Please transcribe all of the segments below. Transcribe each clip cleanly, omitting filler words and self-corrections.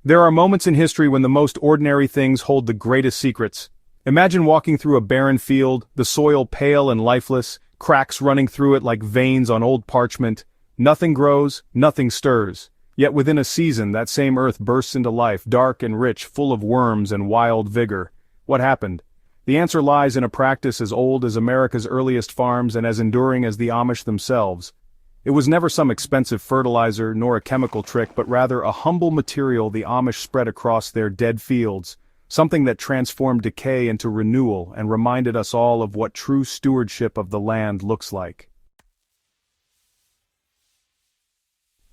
There are moments in history when the most ordinary things hold the greatest secrets. Imagine walking through a barren field, the soil pale and lifeless, cracks running through it like veins on old parchment. Nothing grows, nothing stirs. Yet within a season that same earth bursts into life, dark and rich, full of worms and wild vigor. What happened? The answer lies in a practice as old as America's earliest farms and as enduring as the Amish themselves. It was never some expensive fertilizer nor a chemical trick, but rather a humble material the Amish spread across their dead fields, something that transformed decay into renewal and reminded us all of what true stewardship of the land looks like.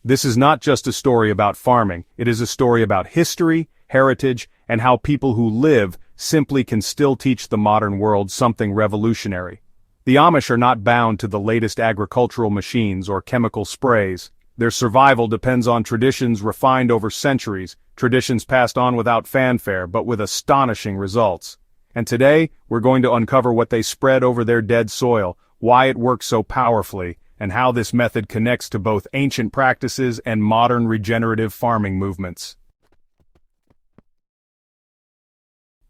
This is not just a story about farming, it is a story about history, heritage, and how people who live simply can still teach the modern world something revolutionary. The Amish are not bound to the latest agricultural machines or chemical sprays. Their survival depends on traditions refined over centuries, traditions passed on without fanfare but with astonishing results. And today, we're going to uncover what they spread over their dead soil, why it works so powerfully, and how this method connects to both ancient practices and modern regenerative farming movements.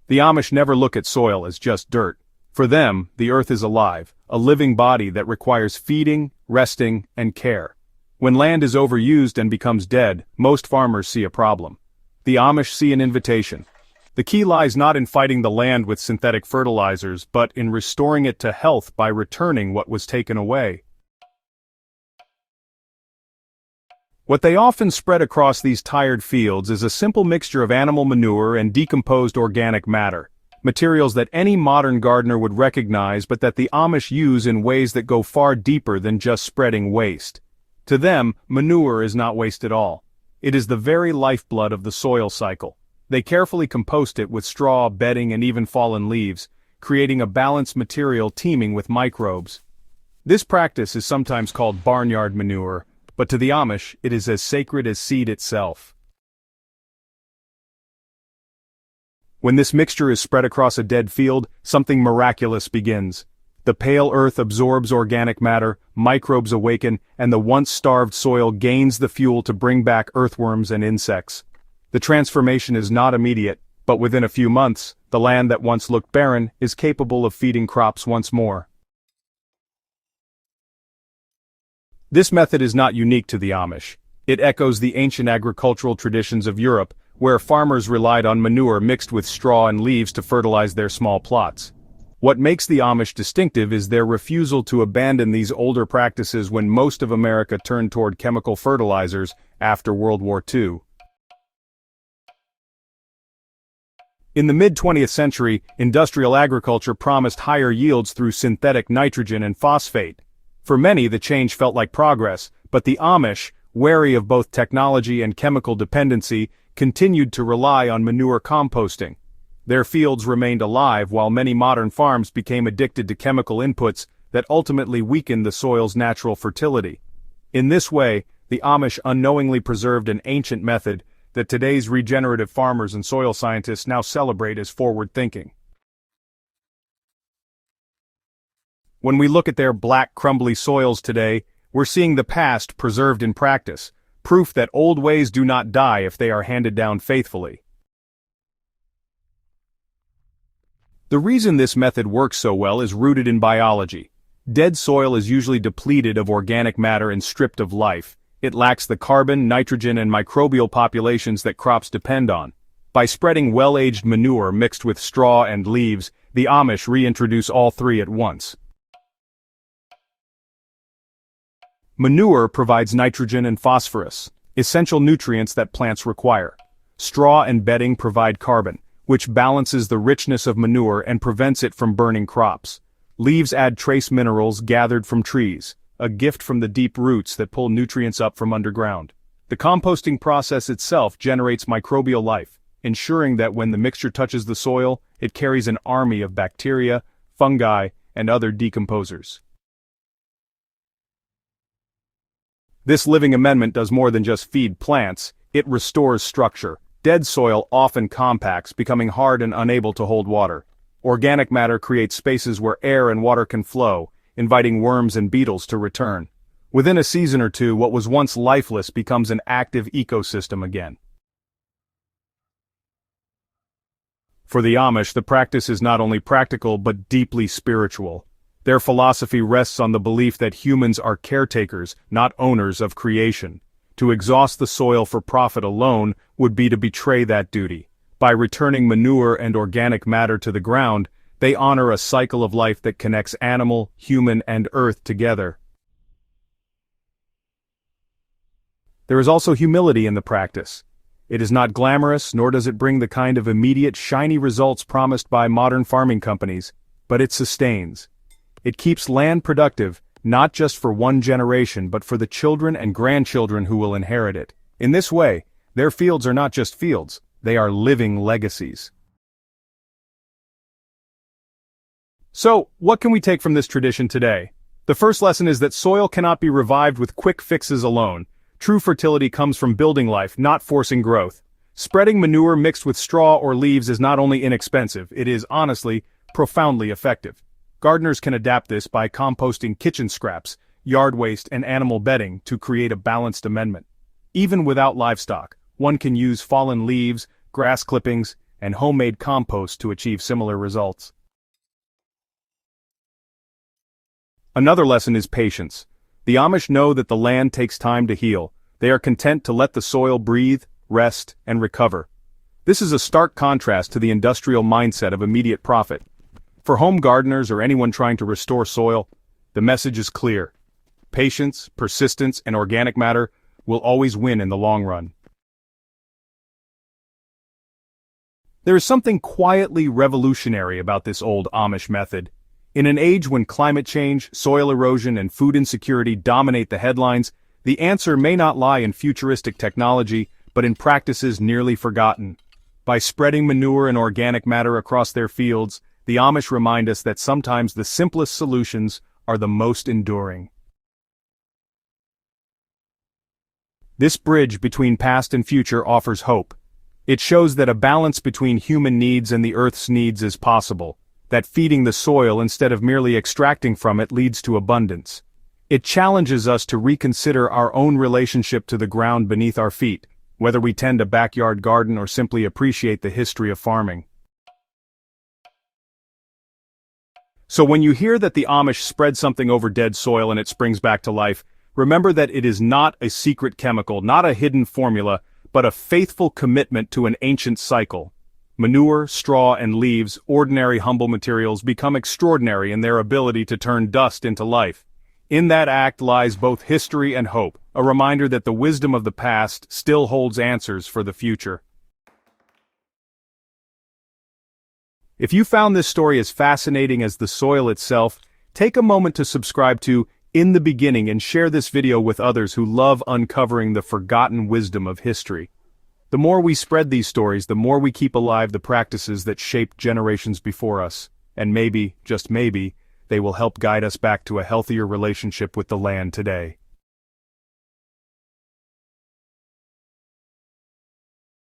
The Amish never look at soil as just dirt. For them, the earth is alive, a living body that requires feeding, resting, and care. When land is overused and becomes dead, most farmers see a problem. The Amish see an invitation. The key lies not in fighting the land with synthetic fertilizers, but in restoring it to health by returning what was taken away. What they often spread across these tired fields is a simple mixture of animal manure and decomposed organic matter. Materials that any modern gardener would recognize but that the Amish use in ways that go far deeper than just spreading waste. To them, manure is not waste at all. It is the very lifeblood of the soil cycle. They carefully compost it with straw, bedding, and even fallen leaves, creating a balanced material teeming with microbes. This practice is sometimes called barnyard manure, but to the Amish, it is as sacred as seed itself. When this mixture is spread across a dead field, something miraculous begins. The pale earth absorbs organic matter, microbes awaken, and the once-starved soil gains the fuel to bring back earthworms and insects. The transformation is not immediate, but within a few months, the land that once looked barren is capable of feeding crops once more. This method is not unique to the Amish. It echoes the ancient agricultural traditions of Europe, where farmers relied on manure mixed with straw and leaves to fertilize their small plots. What makes the Amish distinctive is their refusal to abandon these older practices when most of America turned toward chemical fertilizers after World War II. In the mid-20th century, industrial agriculture promised higher yields through synthetic nitrogen and phosphate. For many, the change felt like progress, but the Amish, wary of both technology and chemical dependency, continued to rely on manure composting. Their fields remained alive while many modern farms became addicted to chemical inputs that ultimately weakened the soil's natural fertility. In this way, the Amish unknowingly preserved an ancient method that today's regenerative farmers and soil scientists now celebrate as forward-thinking. When we look at their black, crumbly soils today, we're seeing the past preserved in practice, proof that old ways do not die if they are handed down faithfully. The reason this method works so well is rooted in biology. Dead soil is usually depleted of organic matter and stripped of life. It lacks the carbon, nitrogen, and microbial populations that crops depend on. By spreading well-aged manure mixed with straw and leaves, the Amish reintroduce all three at once. Manure provides nitrogen and phosphorus, essential nutrients that plants require. Straw and bedding provide carbon, which balances the richness of manure and prevents it from burning crops. Leaves add trace minerals gathered from trees, a gift from the deep roots that pull nutrients up from underground. The composting process itself generates microbial life, ensuring that when the mixture touches the soil, it carries an army of bacteria, fungi, and other decomposers. This living amendment does more than just feed plants, it restores structure. Dead soil often compacts, becoming hard and unable to hold water. Organic matter creates spaces where air and water can flow, inviting worms and beetles to return. Within a season or two, what was once lifeless becomes an active ecosystem again. For the Amish, the practice is not only practical but deeply spiritual. Their philosophy rests on the belief that humans are caretakers, not owners of creation. To exhaust the soil for profit alone would be to betray that duty. By returning manure and organic matter to the ground, they honor a cycle of life that connects animal, human, and earth together. There is also humility in the practice. It is not glamorous, nor does it bring the kind of immediate, shiny results promised by modern farming companies, but it sustains. It keeps land productive, not just for one generation but for the children and grandchildren who will inherit it. In this way, their fields are not just fields, they are living legacies. So, what can we take from this tradition today? The first lesson is that soil cannot be revived with quick fixes alone. True fertility comes from building life, not forcing growth. Spreading manure mixed with straw or leaves is not only inexpensive, it is, honestly, profoundly effective. Gardeners can adapt this by composting kitchen scraps, yard waste, and animal bedding to create a balanced amendment. Even without livestock, one can use fallen leaves, grass clippings, and homemade compost to achieve similar results. Another lesson is patience. The Amish know that the land takes time to heal. They are content to let the soil breathe, rest, and recover. This is a stark contrast to the industrial mindset of immediate profit. For home gardeners or anyone trying to restore soil, the message is clear. Patience, persistence, and organic matter will always win in the long run. There is something quietly revolutionary about this old Amish method. In an age when climate change, soil erosion, and food insecurity dominate the headlines, the answer may not lie in futuristic technology, but in practices nearly forgotten. By spreading manure and organic matter across their fields, the Amish remind us that sometimes the simplest solutions are the most enduring. This bridge between past and future offers hope. It shows that a balance between human needs and the Earth's needs is possible, that feeding the soil instead of merely extracting from it leads to abundance. It challenges us to reconsider our own relationship to the ground beneath our feet, whether we tend a backyard garden or simply appreciate the history of farming. So when you hear that the Amish spread something over dead soil and it springs back to life, remember that it is not a secret chemical, not a hidden formula, but a faithful commitment to an ancient cycle. Manure, straw, and leaves, ordinary humble materials, become extraordinary in their ability to turn dust into life. In that act lies both history and hope, a reminder that the wisdom of the past still holds answers for the future. If you found this story as fascinating as the soil itself, take a moment to subscribe to In the Beginning and share this video with others who love uncovering the forgotten wisdom of history. The more we spread these stories, the more we keep alive the practices that shaped generations before us, and maybe, just maybe, they will help guide us back to a healthier relationship with the land today.